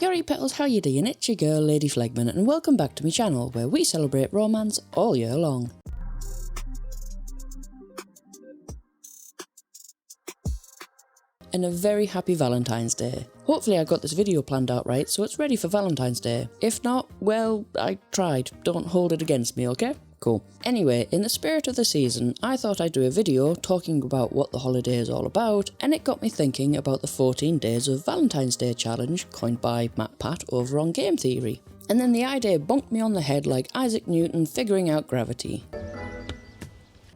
Alreet petals, how you doing? It's your girl Lai-Dee Flegman and welcome back to my channel where we celebrate romance all year long. And a very happy Valentine's Day. Hopefully I got this video planned out right so it's ready for Valentine's Day. If not, well, I tried. Don't hold it against me, okay? Cool. Anyway, in the spirit of the season, I thought I'd do a video talking about what the holiday is all about, and it got me thinking about the 14 Days of Valentine's Day challenge coined by matpat over on Game Theory. And then the idea bonked me on the head like Isaac Newton figuring out gravity.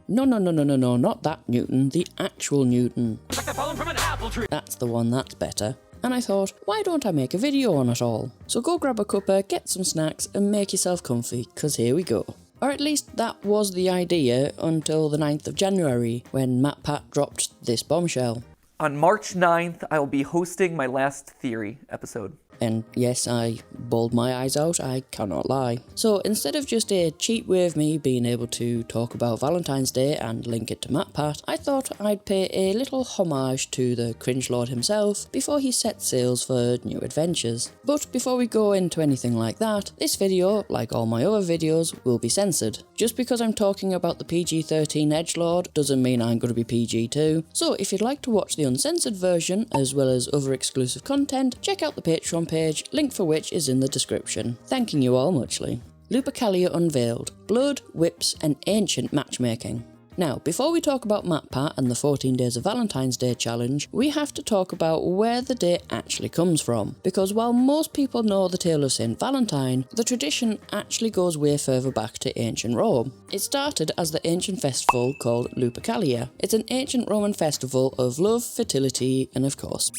No, not that Newton, the actual Newton. Like the pollen from an apple tree. That's the one, that's better. And I thought, why don't I make a video on it all? So go grab a cuppa, get some snacks, and make yourself comfy, cause here we go. Or at least that was the idea until the 9th of January, when matpat dropped this bombshell. On March 9th, I will be hosting my last Theory episode. And yes, I bawled my eyes out, I cannot lie. So instead of just a cheap way of me being able to talk about Valentine's Day and link it to matpat, I thought I'd pay a little homage to the cringe lord himself before he set sails for new adventures. But before we go into anything like that, this video, like all my other videos, will be censored. Just because I'm talking about the PG-13 edgelord doesn't mean I'm going to be PG too. So if you'd like to watch the uncensored version, as well as other exclusive content, check out the Patreon page, link for which is in the description. Thanking you all muchly. Lupercalia unveiled. Blood, whips and ancient matchmaking. Now, before we talk about matpat and the 14 Days of Valentine's Day challenge, we have to talk about where the day actually comes from. Because while most people know the tale of Saint Valentine, the tradition actually goes way further back to ancient Rome. It started as the ancient festival called Lupercalia. It's an ancient Roman festival of love, fertility and of course,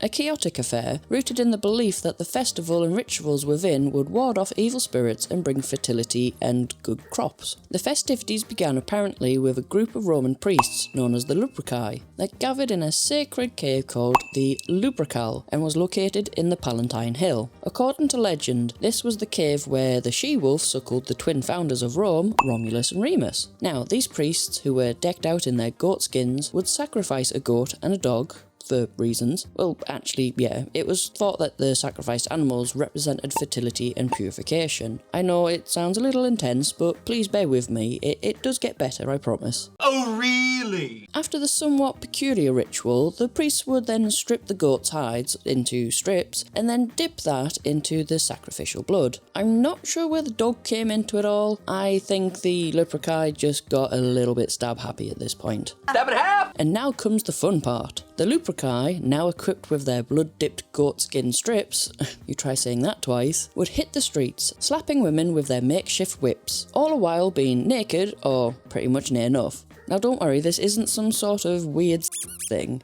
a chaotic affair rooted in the belief that the festival and rituals within would ward off evil spirits and bring fertility and good crops. The festivities began apparently with a group of Roman priests known as the Lupercalia that gathered in a sacred cave called the Lupercalia and was located in the Palatine Hill. According to legend, this was the cave where the she-wolf suckled the twin founders of Rome, Romulus and Remus. Now, these priests, who were decked out in their goat skins, would sacrifice a goat and a dog, for reasons. Well, actually, yeah, it was thought that the sacrificed animals represented fertility and purification. I know it sounds a little intense, but please bear with me, it does get better, I promise. Oh, really? After the somewhat peculiar ritual, the priests would then strip the goat's hides into strips and then dip that into the sacrificial blood. I'm not sure where the dog came into it all. I think the Lupercalia just got a little bit stab happy at this point. Stab in half! And now comes the fun part. The Lupercalia, now equipped with their blood-dipped goatskin strips, you try saying that twice, would hit the streets, slapping women with their makeshift whips, all the while being naked or pretty much near enough. Now don't worry, this isn't some sort of weird thing.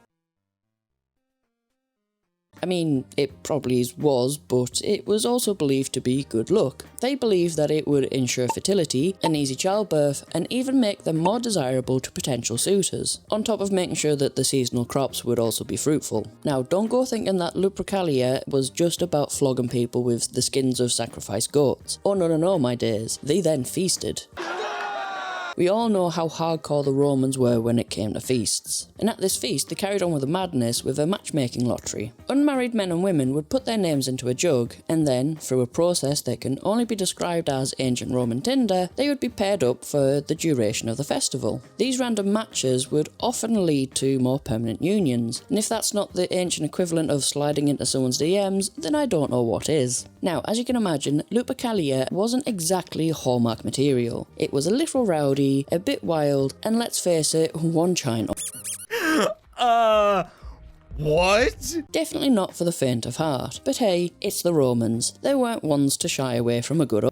I mean, it probably was, but it was also believed to be good luck. They believed that it would ensure fertility, an easy childbirth, and even make them more desirable to potential suitors, on top of making sure that the seasonal crops would also be fruitful. Now, don't go thinking that Lupercalia was just about flogging people with the skins of sacrificed goats. Oh no, my dears, they then feasted. We all know how hardcore the Romans were when it came to feasts. And at this feast, they carried on with the madness with a matchmaking lottery. Unmarried men and women would put their names into a jug, and then, through a process that can only be described as ancient Roman Tinder, they would be paired up for the duration of the festival. These random matches would often lead to more permanent unions, and if that's not the ancient equivalent of sliding into someone's DMs, then I don't know what is. Now, as you can imagine, Lupercalia wasn't exactly Hallmark material. It was a little rowdy, a bit wild, and let's face it, one china. What? Definitely not for the faint of heart. But hey, it's the Romans. They weren't ones to shy away from a good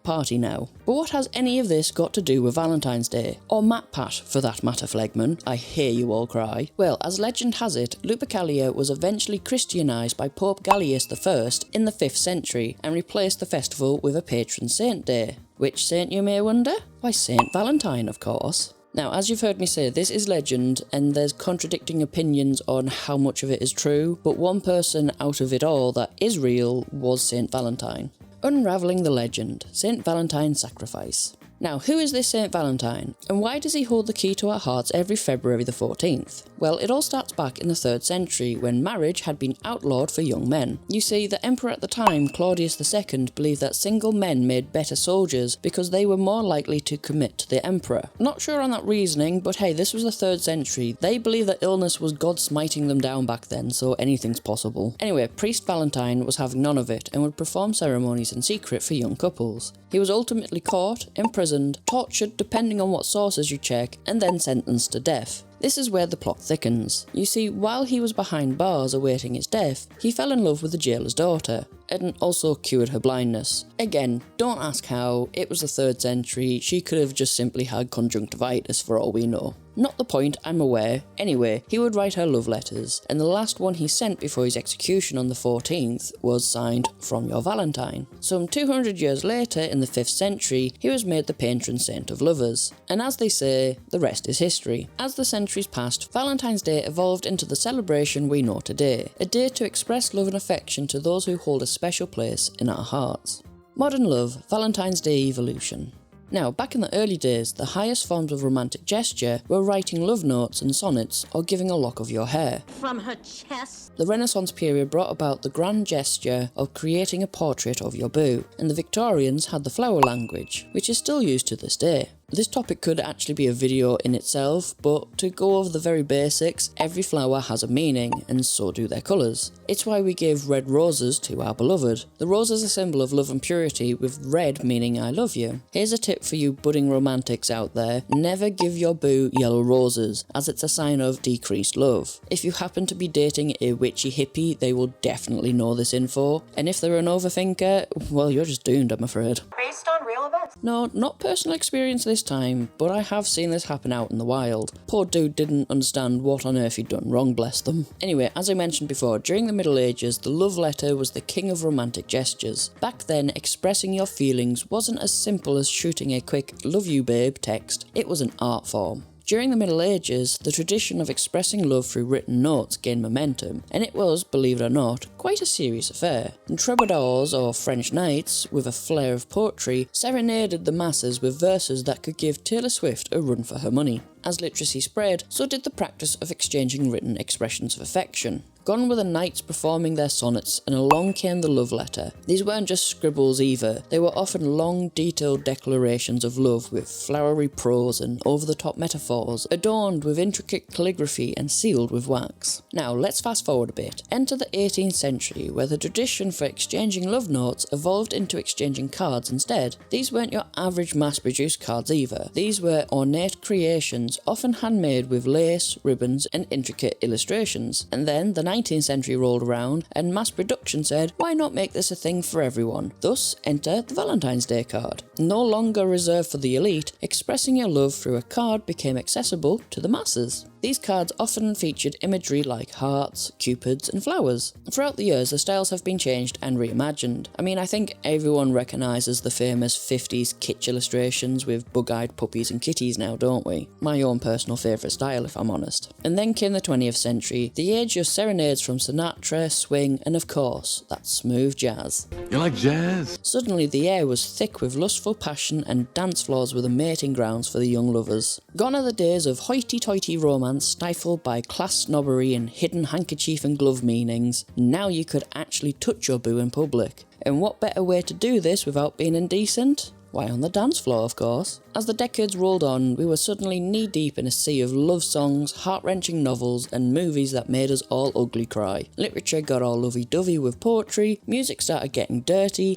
party now. But what has any of this got to do with Valentine's Day? Or matpat, for that matter, Flegman? I hear you all cry. Well, as legend has it, Lupercalia was eventually Christianized by Pope Gallius I in the 5th century and replaced the festival with a patron saint day. Which saint, you may wonder? Why, Saint Valentine, of course. Now, as you've heard me say, this is legend, and there's contradicting opinions on how much of it is true, but one person out of it all that is real was Saint Valentine. Unravelling the legend, Saint Valentine's sacrifice. Now, who is this Saint Valentine, and why does he hold the key to our hearts every February the 14th? Well, it all starts back in the 3rd century, when marriage had been outlawed for young men. You see, the emperor at the time, Claudius II, believed that single men made better soldiers because they were more likely to commit to the emperor. Not sure on that reasoning, but hey, this was the 3rd century. They believed that illness was God smiting them down back then, so anything's possible. Anyway, priest Valentine was having none of it and would perform ceremonies in secret for young couples. He was ultimately caught, imprisoned, tortured depending on what sources you check, and then sentenced to death. This is where the plot thickens. You see, while he was behind bars awaiting his death, he fell in love with the jailer's daughter, and also cured her blindness. Again, don't ask how, it was the 3rd century, she could have just simply had conjunctivitis for all we know. Not the point, I'm aware. Anyway, he would write her love letters, and the last one he sent before his execution on the 14th was signed, "From your Valentine." Some 200 years later, in the 5th century, he was made the patron saint of lovers. And as they say, the rest is history. As the centuries passed, Valentine's Day evolved into the celebration we know today, a day to express love and affection to those who hold a special place in our hearts. Modern love, Valentine's Day evolution. Now, back in the early days, the highest forms of romantic gesture were writing love notes and sonnets or giving a lock of your hair. From her chest. The Renaissance period brought about the grand gesture of creating a portrait of your boo, and the Victorians had the flower language, which is still used to this day. This topic could actually be a video in itself, but to go over the very basics, every flower has a meaning, and so do their colours. It's why we give red roses to our beloved. The rose is a symbol of love and purity, with red meaning I love you. Here's a tip for you budding romantics out there: never give your boo yellow roses, as it's a sign of decreased love. If you happen to be dating a witchy hippie, they will definitely know this info, and if they're an overthinker, well, you're just doomed, I'm afraid. Based on real events. No, not personal experience this time, but I have seen this happen out in the wild. Poor dude didn't understand what on earth he'd done wrong, bless them. Anyway, as I mentioned before, during the Middle Ages, the love letter was the king of romantic gestures. Back then, expressing your feelings wasn't as simple as shooting a quick "love you babe" text, it was an art form. During the Middle Ages, the tradition of expressing love through written notes gained momentum, and it was, believe it or not, quite a serious affair. And troubadours, or French knights, with a flair of poetry, serenaded the masses with verses that could give Taylor Swift a run for her money. As literacy spread, so did the practice of exchanging written expressions of affection. Gone were the knights performing their sonnets, and along came the love letter. These weren't just scribbles either, they were often long, detailed declarations of love with flowery prose and over-the-top metaphors, adorned with intricate calligraphy and sealed with wax. Now, let's fast forward a bit. Enter the 18th century, where the tradition for exchanging love notes evolved into exchanging cards instead. These weren't your average mass-produced cards either. These were ornate creations, often handmade with lace, ribbons, and intricate illustrations. And then the 19th century rolled around, and mass production said, why not make this a thing for everyone? Thus, enter the Valentine's Day card. No longer reserved for the elite, expressing your love through a card became accessible to the masses. These cards often featured imagery like hearts, cupids, and flowers. Throughout the years, the styles have been changed and reimagined. I mean, I think everyone recognises the famous 50s kitsch illustrations with bug-eyed puppies and kitties now, don't we? My own personal favourite style, if I'm honest. And then came the 20th century, the age of serenades from Sinatra, swing, and of course, that smooth jazz. You like jazz? Suddenly, the air was thick with lustful passion, and dance floors were the mating grounds for the young lovers. Gone are the days of hoity-toity romance stifled by class snobbery and hidden handkerchief and glove meanings. Now you could actually touch your boo in public. And what better way to do this without being indecent? Why, on the dance floor, of course. As the decades rolled on, we were suddenly knee-deep in a sea of love songs, heart-wrenching novels, and movies that made us all ugly cry. Literature got all lovey-dovey with poetry, music started getting dirty,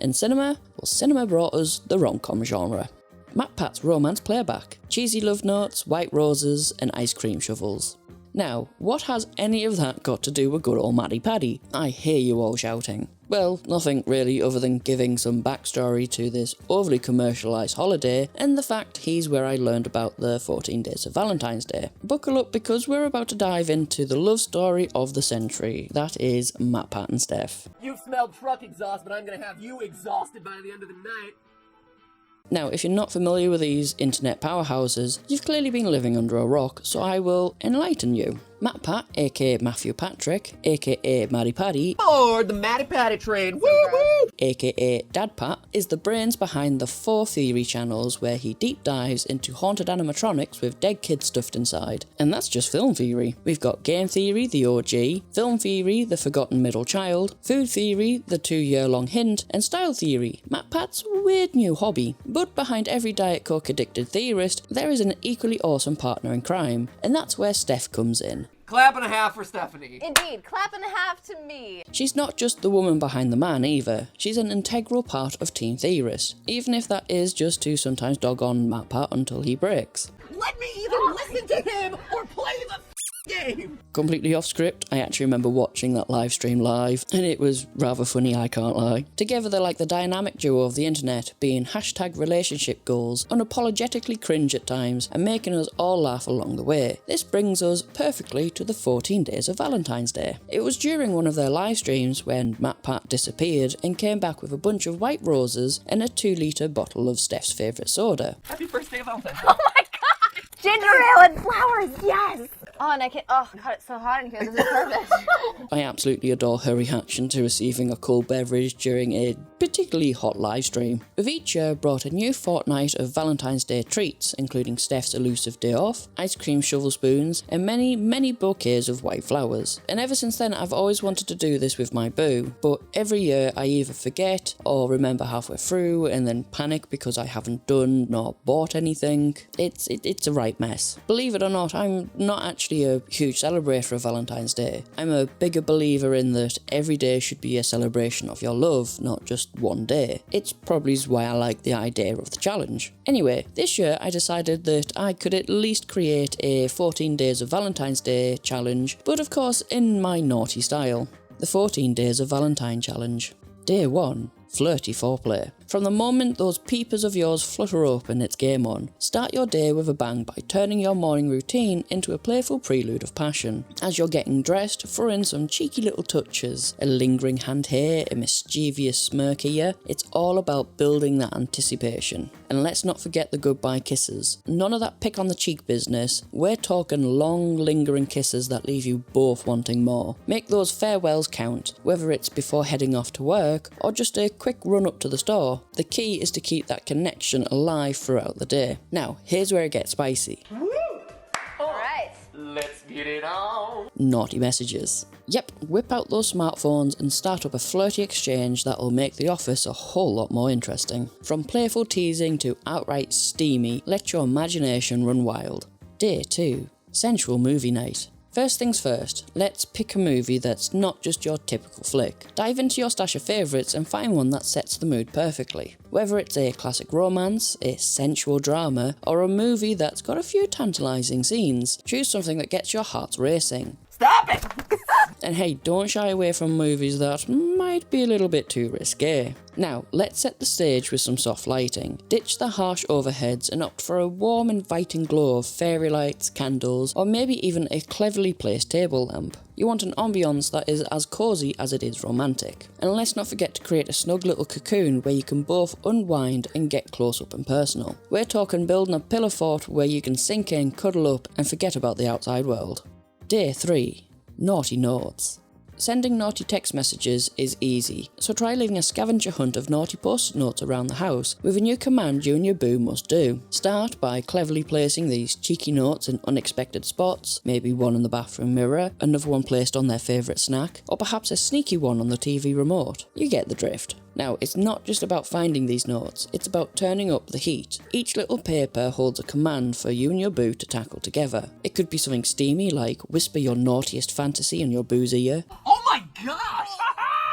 and cinema? Well, cinema brought us the rom-com genre. Matpat's romance playback, cheesy love notes, white roses, and ice cream shovels. Now, what has any of that got to do with good old Matty Paddy? I hear you all shouting. Well, nothing really other than giving some backstory to this overly commercialised holiday and the fact he's where I learned about the 14 days of Valentine's Day. Buckle up because we're about to dive into the love story of the century. That is Matpat and Steph. You've smelled truck exhaust, but I'm gonna have you exhausted by the end of the night. Now, if you're not familiar with these internet powerhouses, you've clearly been living under a rock, so I will enlighten you. Matpat, aka Matthew Patrick, aka Maddie Paddy, Or the Matty Patty train. Woo-woo! aka Dad Pat, is the brains behind the 4 theory channels where he deep dives into haunted animatronics with dead kids stuffed inside. And that's just film theory. We've got game theory, the OG, film theory, the forgotten middle child, food theory, the 2-year-long hint, and style theory, Matpat's weird new hobby. But behind every Diet Coke addicted theorist, there is an equally awesome partner in crime, and that's where Steph comes in. Clap and a half for Stephanie. Indeed, clap and a half to me. She's not just the woman behind the man either, she's an integral part of Team Theorist, even if that is just to sometimes dog on Matpat until he breaks. Let me either listen to him or play the game. Completely off script, I actually remember watching that live stream live, and it was rather funny, I can't lie. Together they're like the dynamic duo of the internet, being hashtag relationship goals, unapologetically cringe at times, and making us all laugh along the way. This brings us perfectly to the 14 days of Valentine's Day. It was during one of their live streams when Matpat disappeared and came back with a bunch of white roses and a 2-litre bottle of Steph's favourite soda. Happy first day of Valentine's Day. Oh my god! Ginger ale and flowers, yes! Oh, and I can't. Oh god, it's so hot in here. This is perfect. I absolutely adore her reaction to receiving a cold beverage during a particularly hot live stream. With each year brought a new fortnight of Valentine's Day treats, including Steph's elusive day off, ice cream shovel spoons, and many, many bouquets of white flowers. And ever since then, I've always wanted to do this with my boo, but every year I either forget or remember halfway through and then panic because I haven't done nor bought anything. It's a right mess. Believe it or not, I'm not actually a huge celebrator of Valentine's Day. I'm a bigger believer in that every day should be a celebration of your love, not just one day. It's probably why I like the idea of the challenge. Anyway, this year I decided that I could at least create a 14 days of Valentine's Day challenge, but of course in my naughty style. The 14 days of Valentine challenge. Day 1. Flirty foreplay. From the moment those peepers of yours flutter open, it's game on. Start your day with a bang by turning your morning routine into a playful prelude of passion. As you're getting dressed, throw in some cheeky little touches, a lingering hand here, a mischievous smirk here. It's all about building that anticipation. And let's not forget the goodbye kisses. None of that pick on the cheek business. We're talking long, lingering kisses that leave you both wanting more. Make those farewells count, whether it's before heading off to work or just a quick run up to the store. The key is to keep that connection alive throughout the day. Now, here's where it gets spicy. Alright. Let's get it on. Naughty messages. Yep, whip out those smartphones and start up a flirty exchange that'll make the office a whole lot more interesting. From playful teasing to outright steamy, let your imagination run wild. Day 2. Sensual movie night. First things first, let's pick a movie that's not just your typical flick. Dive into your stash of favourites and find one that sets the mood perfectly. Whether it's a classic romance, a sensual drama, or a movie that's got a few tantalising scenes, choose something that gets your heart racing. Stop it! And hey, don't shy away from movies that might be a little bit too risque. Now, let's set the stage with some soft lighting. Ditch the harsh overheads and opt for a warm, inviting glow of fairy lights, candles, or maybe even a cleverly placed table lamp. You want an ambience that is as cosy as it is romantic. And let's not forget to create a snug little cocoon where you can both unwind and get close up and personal. We're talking building a pillow fort where you can sink in, cuddle up, and forget about the outside world. Day 3. Naughty notes. Sending naughty text messages is easy, so try leaving a scavenger hunt of naughty post-it notes around the house with a new command you and your boo must do. Start by cleverly placing these cheeky notes in unexpected spots, maybe one in the bathroom mirror, another one placed on their favourite snack, or perhaps a sneaky one on the TV remote. You get the drift. Now, it's not just about finding these notes, it's about turning up the heat. Each little paper holds a command for you and your boo to tackle together. It could be something steamy like whisper your naughtiest fantasy in your boo's ear. Oh my gosh!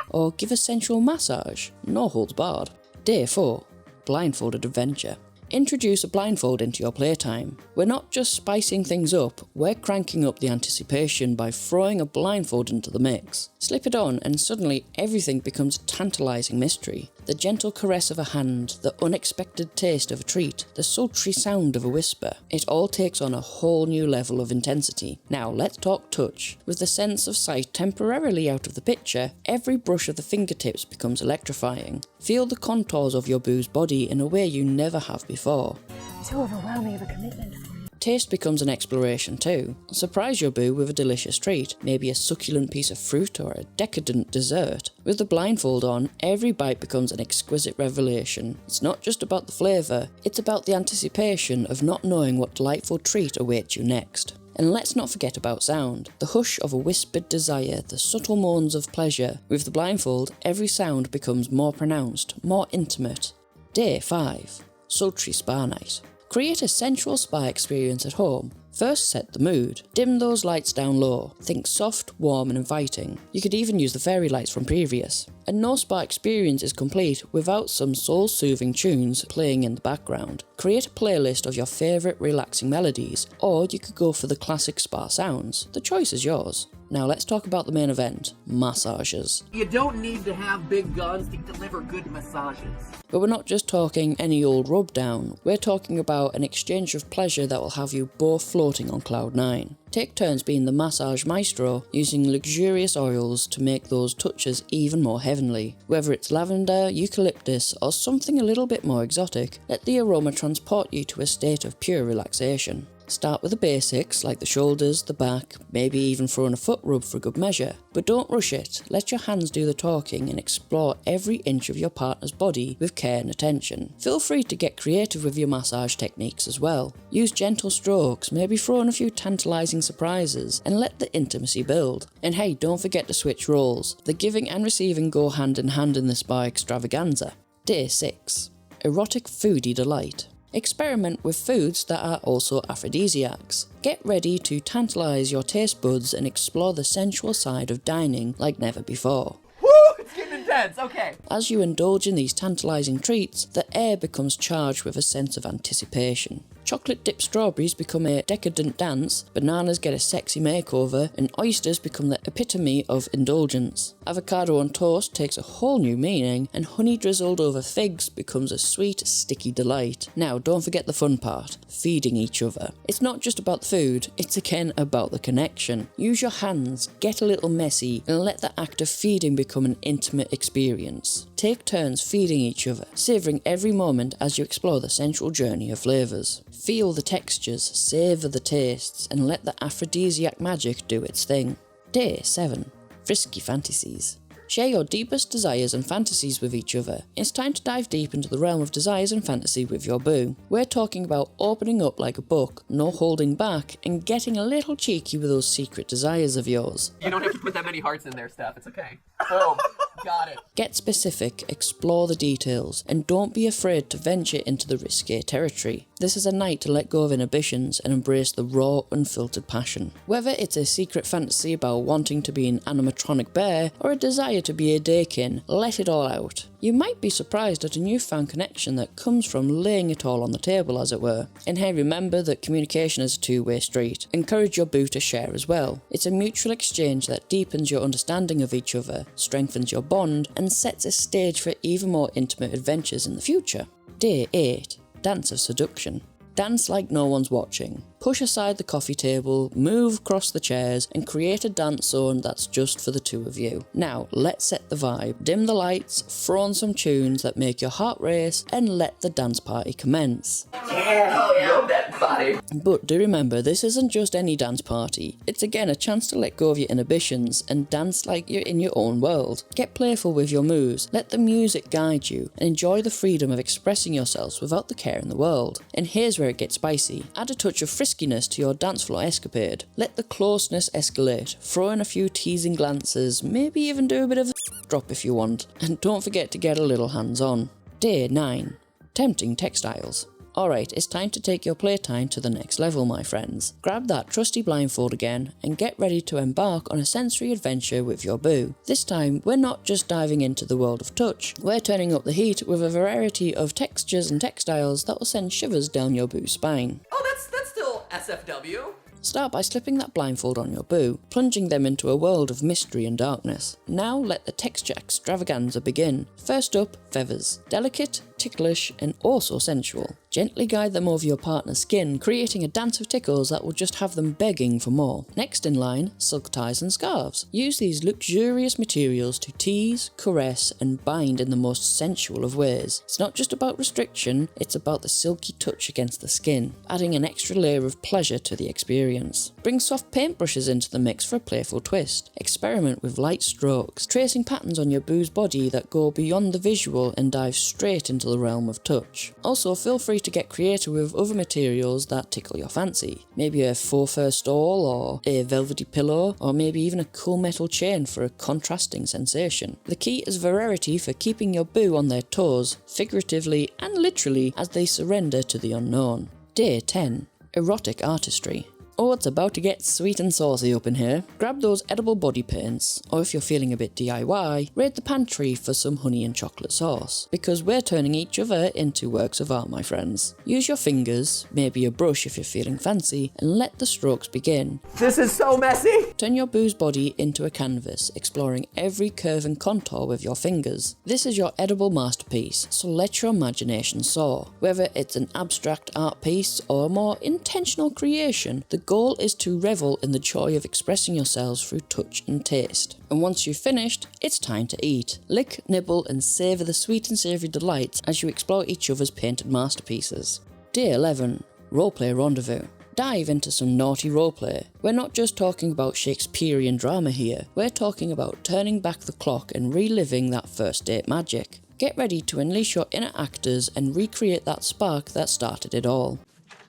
Or give a sensual massage, no holds barred. Day 4. Blindfolded adventure. Introduce a blindfold into your playtime. We're not just spicing things up, we're cranking up the anticipation by throwing a blindfold into the mix. Slip it on and suddenly everything becomes a tantalising mystery. The gentle caress of a hand, the unexpected taste of a treat, the sultry sound of a whisper. It all takes on a whole new level of intensity. Now let's talk touch. With the sense of sight temporarily out of the picture, every brush of the fingertips becomes electrifying. Feel the contours of your boo's body in a way you never have before. Too overwhelming of a commitment for you. Taste becomes an exploration too. Surprise your boo with a delicious treat, maybe a succulent piece of fruit or a decadent dessert. With the blindfold on, every bite becomes an exquisite revelation. It's not just about the flavour, it's about the anticipation of not knowing what delightful treat awaits you next. And let's not forget about sound. The hush of a whispered desire, the subtle moans of pleasure. With the blindfold, every sound becomes more pronounced, more intimate. Day 5. Sultry Spa Night. Create a sensual spa experience at home. First set the mood. Dim those lights down low. Think soft, warm and inviting. You could even use the fairy lights from previous. And no spa experience is complete without some soul-soothing tunes playing in the background. Create a playlist of your favourite relaxing melodies, or you could go for the classic spa sounds. The choice is yours. Now let's talk about the main event, massages. You don't need to have big guns to deliver good massages. But we're not just talking any old rub down, we're talking about an exchange of pleasure that will have you both floating on cloud 9. Take turns being the massage maestro, using luxurious oils to make those touches even more heavenly. Whether it's lavender, eucalyptus, or something a little bit more exotic, let the aroma transport you to a state of pure relaxation. Start with the basics like the shoulders, the back, maybe even throwing a foot rub for good measure. But don't rush it, let your hands do the talking and explore every inch of your partner's body with care and attention. Feel free to get creative with your massage techniques as well. Use gentle strokes, maybe throw in a few tantalising surprises, and let the intimacy build. And hey, don't forget to switch roles. The giving and receiving go hand in hand in the spa extravaganza. Day 6. Erotic foodie delight. Experiment with foods that are also aphrodisiacs. Get ready to tantalise your taste buds and explore the sensual side of dining like never before. Woo! It's getting intense, okay. As you indulge in these tantalising treats, the air becomes charged with a sense of anticipation. Chocolate-dipped strawberries become a decadent dance, bananas get a sexy makeover, and oysters become the epitome of indulgence. Avocado on toast takes a whole new meaning, and honey drizzled over figs becomes a sweet, sticky delight. Now, don't forget the fun part, feeding each other. It's not just about the food, it's again about the connection. Use your hands, get a little messy, and let the act of feeding become an intimate experience. Take turns feeding each other, savouring every moment as you explore the sensual journey of flavours. Feel the textures, savour the tastes, and let the aphrodisiac magic do its thing. Day 7. Frisky Fantasies. Share your deepest desires and fantasies with each other. It's time to dive deep into the realm of desires and fantasy with your boo. We're talking about opening up like a book, no holding back, and getting a little cheeky with those secret desires of yours. You don't have to put that many hearts in there, Steph. It's okay. Boom. Got it. Get specific, explore the details, and don't be afraid to venture into the risque territory. This is a night to let go of inhibitions and embrace the raw, unfiltered passion. Whether it's a secret fantasy about wanting to be an animatronic bear or a desire to be a deein, let it all out. You might be surprised at a newfound connection that comes from laying it all on the table, as it were. And hey, remember that communication is a two-way street. Encourage your boo to share as well. It's a mutual exchange that deepens your understanding of each other, strengthens your bond, and sets a stage for even more intimate adventures in the future. Day 8. Dance of Seduction. Dance like no one's watching. Push aside the coffee table, move across the chairs, and create a dance zone that's just for the two of you. Now, let's set the vibe. Dim the lights, throw on some tunes that make your heart race, and let the dance party commence. Yeah, love that body. But do remember, this isn't just any dance party. It's again a chance to let go of your inhibitions and dance like you're in your own world. Get playful with your moves, let the music guide you, and enjoy the freedom of expressing yourselves without the care in the world. And here's where it gets spicy. Add a touch of friskiness to your dance floor escapade. Let the closeness escalate. Throw in a few teasing glances, maybe even do a bit of a drop if you want. And don't forget to get a little hands-on. Day 9. Tempting textiles. Alright, it's time to take your playtime to the next level, my friends. Grab that trusty blindfold again and get ready to embark on a sensory adventure with your boo. This time, we're not just diving into the world of touch. We're turning up the heat with a variety of textures and textiles that will send shivers down your boo's spine. Oh, that's still SFW. Start by slipping that blindfold on your boo, plunging them into a world of mystery and darkness. Now let the texture extravaganza begin. First up, feathers. Delicate, ticklish, and also sensual. Gently guide them over your partner's skin, creating a dance of tickles that will just have them begging for more. Next in line, silk ties and scarves. Use these luxurious materials to tease, caress, and bind in the most sensual of ways. It's not just about restriction, it's about the silky touch against the skin, adding an extra layer of pleasure to the experience. Bring soft paintbrushes into the mix for a playful twist. Experiment with light strokes, tracing patterns on your boo's body that go beyond the visual and dive straight into the realm of touch. Also, feel free to get creative with other materials that tickle your fancy. Maybe a faux fur stole, or a velvety pillow, or maybe even a cool metal chain for a contrasting sensation. The key is variety for keeping your boo on their toes, figuratively and literally, as they surrender to the unknown. Day 10. Erotic artistry. Oh, it's about to get sweet and saucy up in here. Grab those edible body paints, or if you're feeling a bit DIY, raid the pantry for some honey and chocolate sauce, because we're turning each other into works of art, my friends. Use your fingers, maybe a brush if you're feeling fancy, and let the strokes begin. This is so messy! Turn your boo's body into a canvas, exploring every curve and contour with your fingers. This is your edible masterpiece, so let your imagination soar. Whether it's an abstract art piece or a more intentional creation, the goal is to revel in the joy of expressing yourselves through touch and taste. And once you've finished, it's time to eat. Lick, nibble, and savour the sweet and savoury delights as you explore each other's painted masterpieces. Day 11. Roleplay Rendezvous. Dive into some naughty roleplay. We're not just talking about Shakespearean drama here, we're talking about turning back the clock and reliving that first date magic. Get ready to unleash your inner actors and recreate that spark that started it all.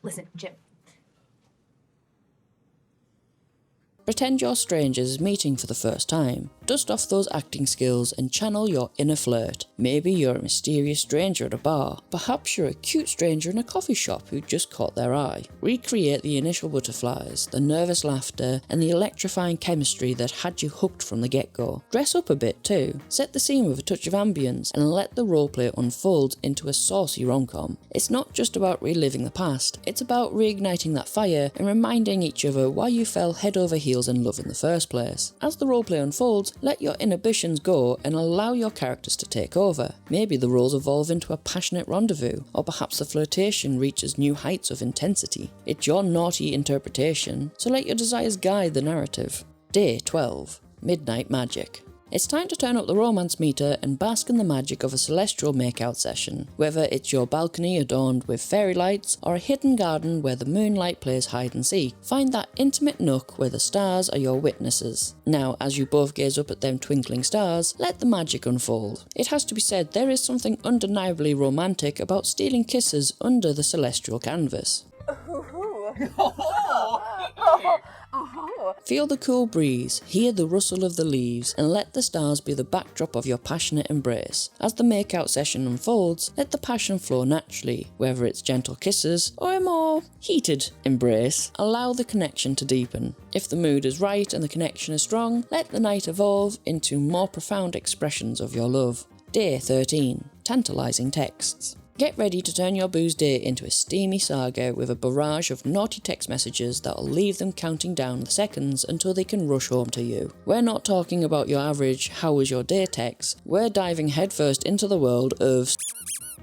Listen, Jim. Pretend you're strangers meeting for the first time. Dust off those acting skills and channel your inner flirt. Maybe you're a mysterious stranger at a bar. Perhaps you're a cute stranger in a coffee shop who just caught their eye. Recreate the initial butterflies, the nervous laughter, and the electrifying chemistry that had you hooked from the get-go. Dress up a bit too. Set the scene with a touch of ambience and let the roleplay unfold into a saucy rom-com. It's not just about reliving the past, it's about reigniting that fire and reminding each other why you fell head over heels in love in the first place. As the roleplay unfolds, let your inhibitions go and allow your characters to take over. Maybe the roles evolve into a passionate rendezvous, or perhaps the flirtation reaches new heights of intensity. It's your naughty interpretation, so let your desires guide the narrative. Day 12. Midnight Magic. It's time to turn up the romance meter and bask in the magic of a celestial makeout session. Whether it's your balcony adorned with fairy lights or a hidden garden where the moonlight plays hide and seek, find that intimate nook where the stars are your witnesses. Now, as you both gaze up at them twinkling stars, let the magic unfold. It has to be said, there is something undeniably romantic about stealing kisses under the celestial canvas. Feel the cool breeze, hear the rustle of the leaves, and let the stars be the backdrop of your passionate embrace. As the makeout session unfolds, let the passion flow naturally, whether it's gentle kisses or a more heated embrace. Allow the connection to deepen. If the mood is right and the connection is strong, let the night evolve into more profound expressions of your love. Day 13. Tantalizing texts. Get ready to turn your boo's day into a steamy saga with a barrage of naughty text messages that'll leave them counting down the seconds until they can rush home to you. We're not talking about your average "how was your day" text, we're diving headfirst into the world of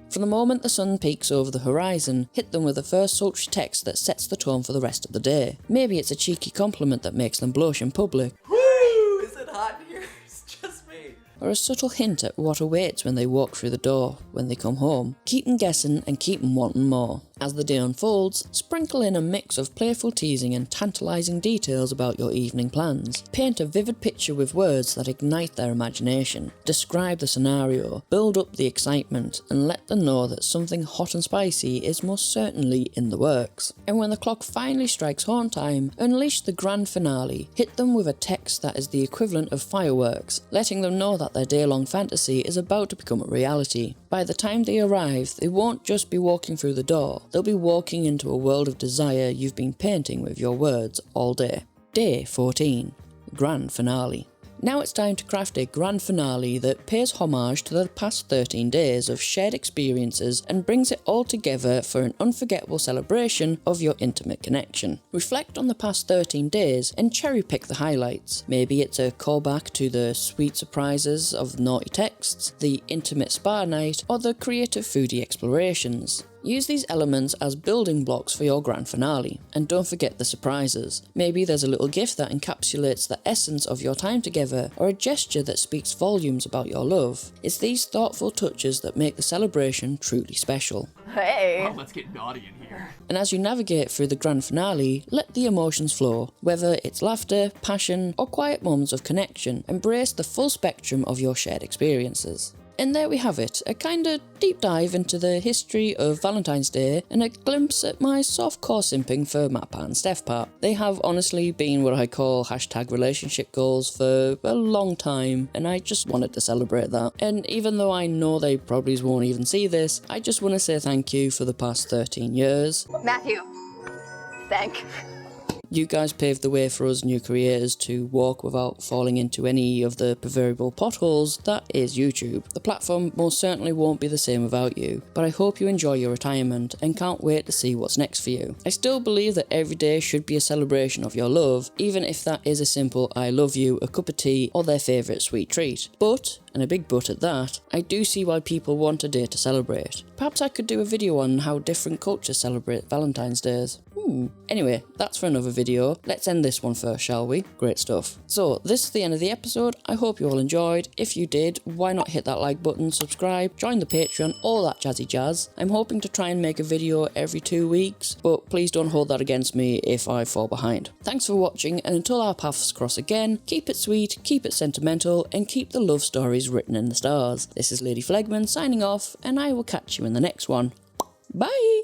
From the moment the sun peaks over the horizon, hit them with the first sultry text that sets the tone for the rest of the day. Maybe it's a cheeky compliment that makes them blush in public. Woo! Is it hot in here? It's just me. Or a subtle hint at what awaits when they walk through the door when they come home. Keep them guessing and keep them wanting more. As the day unfolds, sprinkle in a mix of playful teasing and tantalising details about your evening plans. Paint a vivid picture with words that ignite their imagination. Describe the scenario, build up the excitement, and let them know that something hot and spicy is most certainly in the works. And when the clock finally strikes home time, unleash the grand finale. Hit them with a text that is the equivalent of fireworks, letting them know that their day-long fantasy is about to become a reality. By the time they arrive, they won't just be walking through the door, they'll be walking into a world of desire you've been painting with your words all day. Day 14. Grand Finale. Now it's time to craft a grand finale that pays homage to the past 13 days of shared experiences and brings it all together for an unforgettable celebration of your intimate connection. Reflect on the past 13 days and cherry pick the highlights. Maybe it's a callback to the sweet surprises of naughty texts, the intimate spa night, or the creative foodie explorations. Use these elements as building blocks for your grand finale, and don't forget the surprises. Maybe there's a little gift that encapsulates the essence of your time together, or a gesture that speaks volumes about your love. It's these thoughtful touches that make the celebration truly special. Hey. Oh, let's get naughty in here. And as you navigate through the grand finale, let the emotions flow. Whether it's laughter, passion, or quiet moments of connection, embrace the full spectrum of your shared experiences. And there we have it, a kinda deep dive into the history of Valentine's Day and a glimpse at my softcore simping for matpat and stefpat. They have honestly been what I call hashtag relationship goals for a long time, and I just wanted to celebrate that. And even though I know they probably won't even see this, I just want to say thank you for the past 13 years. Matthew. Thank. You guys paved the way for us new creators to walk without falling into any of the proverbial potholes that is YouTube. The platform most certainly won't be the same without you, but I hope you enjoy your retirement and can't wait to see what's next for you. I still believe that every day should be a celebration of your love, even if that is a simple I love you, a cup of tea, or their favourite sweet treat. But, and a big but at that, I do see why people want a day to celebrate. Perhaps I could do a video on how different cultures celebrate Valentine's Days. Anyway, that's for another video. Let's end this one first, shall we? Great stuff. So, this is the end of the episode. I hope you all enjoyed. If you did, why not hit that like button, subscribe, join the Patreon, all that jazzy jazz. I'm hoping to try and make a video every 2 weeks, but please don't hold that against me if I fall behind. Thanks for watching, and until our paths cross again, keep it sweet, keep it sentimental, and keep the love stories written in the stars. This is Lai-Dee Flegman signing off, and I will catch you in the next one. Bye!